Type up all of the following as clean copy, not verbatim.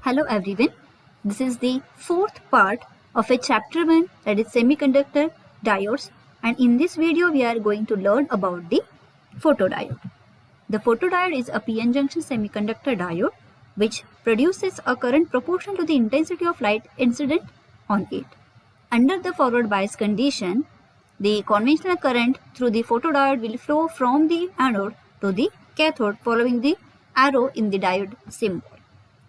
Hello everyone, this is the fourth part of a chapter 1 that is semiconductor diodes, and in this video we are going to learn about the photodiode. The photodiode is a PN junction semiconductor diode which produces a current proportional to the intensity of light incident on it. Under the forward bias condition, the conventional current through the photodiode will flow from the anode to the cathode following the arrow in the diode symbol.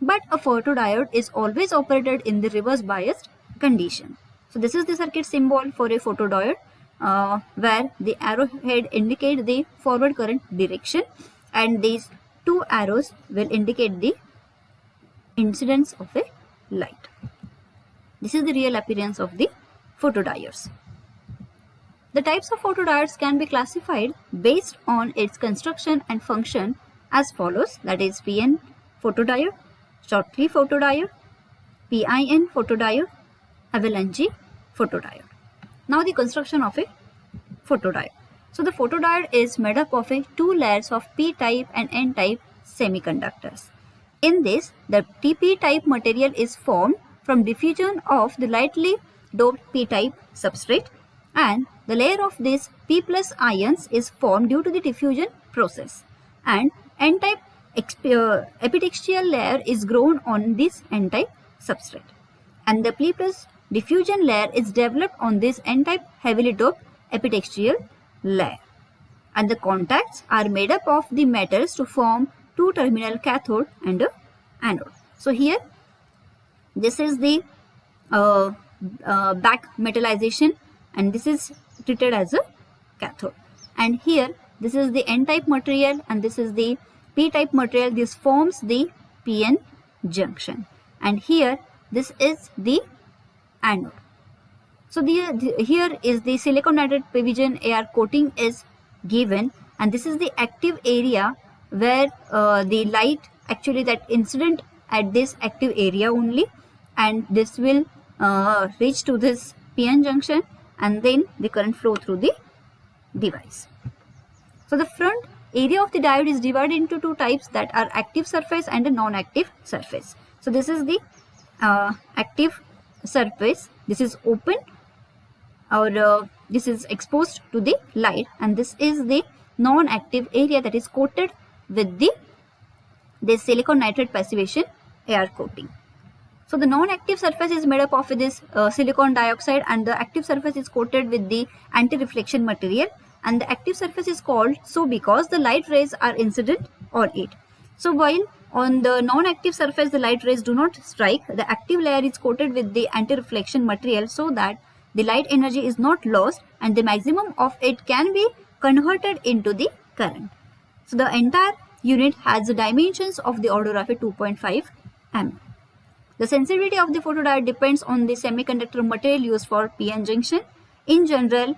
But a photodiode is always operated in the reverse biased condition. So this is the circuit symbol for a photodiode where the arrowhead indicates the forward current direction and these two arrows will indicate the incidence of a light. This is the real appearance of the photodiodes. The types of photodiodes can be classified based on its construction and function as follows, that is PN photodiode, Shortly photodiode, PIN photodiode, avalanche photodiode. Now the construction of a photodiode. So the photodiode is made up of two layers of P-type and N-type semiconductors. In this, the P-type material is formed from diffusion of the lightly doped P-type substrate, and the layer of these P plus ions is formed due to the diffusion process, and N-type epitaxial layer is grown on this N-type substrate, and the P plus diffusion layer is developed on this N-type heavily doped epitaxial layer, and the contacts are made up of the metals to form two-terminal cathode and anode. So here this is the back metallization and this is treated as a cathode, and here this is the N-type material and this is the P-type material. This forms the PN junction, and here this is the anode. So here is the silicon nitride PVGN AR coating is given, and this is the active area where the light actually that incident at this active area only, and this will reach to this PN junction and then the current flow through the device. So the front area of the diode is divided into two types, that are active surface and a non-active surface. So this is the active surface, this is open or this is exposed to the light, and this is the non-active area that is coated with this silicon nitride passivation AR coating. So the non-active surface is made up of this silicon dioxide, and the active surface is coated with the anti-reflection material, and the active surface is called so because the light rays are incident on it. So while on the non-active surface the light rays do not strike, the active layer is coated with the anti-reflection material so that the light energy is not lost and the maximum of it can be converted into the current. So the entire unit has the dimensions of the order of a 2.5 mm. The sensitivity of the photodiode depends on the semiconductor material used for PN junction. In general,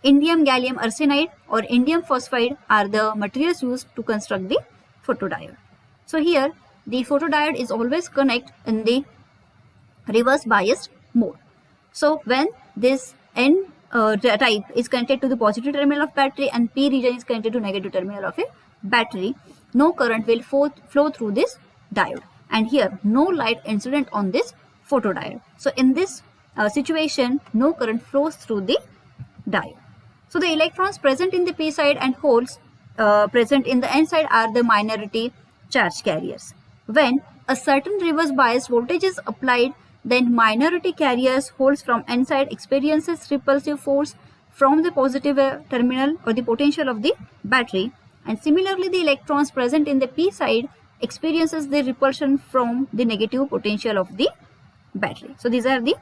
indium gallium arsenide or indium phosphide are the materials used to construct the photodiode. So here the photodiode is always connect in the reverse biased mode. So when this N type is connected to the positive terminal of battery and P region is connected to negative terminal of a battery, no current will flow through this diode, and here no light incident on this photodiode. So in this situation, no current flows through the diode. So the electrons present in the P side and holes present in the N side are the minority charge carriers. When a certain reverse bias voltage is applied, then minority carriers holes from N side experiences repulsive force from the positive terminal or the potential of the battery, and similarly the electrons present in the P side experiences the repulsion from the negative potential of the battery. So these are the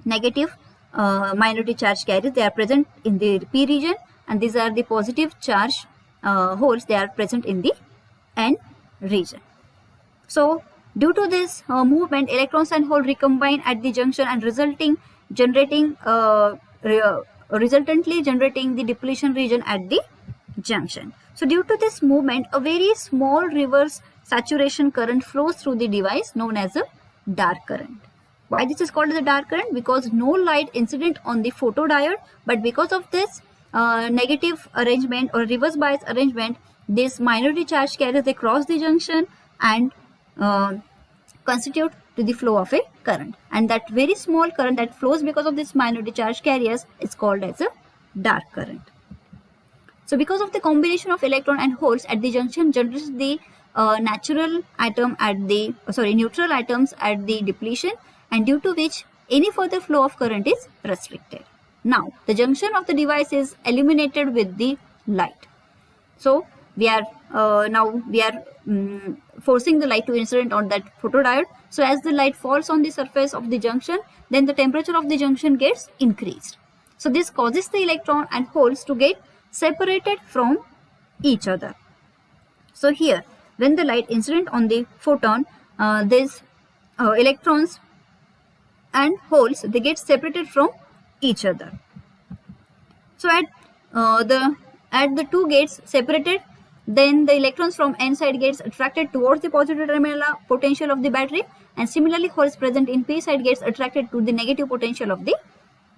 negative minority charge carriers, they are present in the P region, and these are the positive charge holes, they are present in the N region. So due to this movement, electrons and holes recombine at the junction and resultantly generating the depletion region at the junction. So due to this movement, a very small reverse saturation current flows through the device known as a dark current. Why this is called as a dark current? Because no light incident on the photodiode, but because of this negative arrangement or reverse bias arrangement, this minority charge carriers, they cross the junction and constitute to the flow of a current, and that very small current that flows because of this minority charge carriers is called as a dark current. So because of the combination of electron and holes at the junction generates the neutral atoms at the depletion, and due to which any further flow of current is restricted. Now the junction of the device is illuminated with the light. So we are forcing the light to incident on that photodiode. So as the light falls on the surface of the junction, then the temperature of the junction gets increased. So this causes the electron and holes to get separated from each other. So here, when the light incident on the photon, these electrons and holes, they get separated from each other. So at the two gates separated, then the electrons from n side gets attracted towards the positive terminal potential of the battery, and similarly holes present in p side gets attracted to the negative potential of the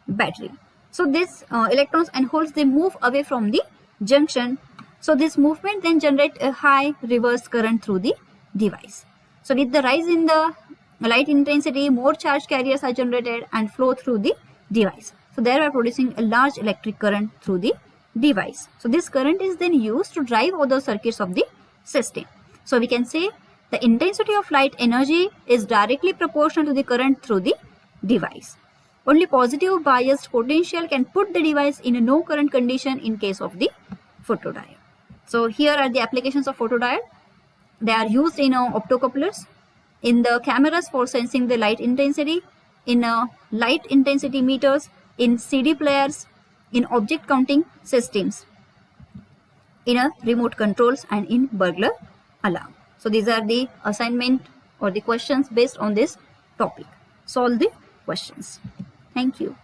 battery. So this electrons and holes, they move away from the junction. So this movement then generate a high reverse current through the device. So with the rise in the light intensity, more charge carriers are generated and flow through the device. So thereby producing a large electric current through the device. So this current is then used to drive other circuits of the system. So we can say the intensity of light energy is directly proportional to the current through the device. Only positive biased potential can put the device in a no current condition in case of the photodiode. So here are the applications of photodiode. They are used in optocouplers, in the cameras for sensing the light intensity, in light intensity meters, in CD players, in object counting systems, in remote controls, and in burglar alarm. So these are the assignment or the questions based on this topic. Solve the questions. Thank you.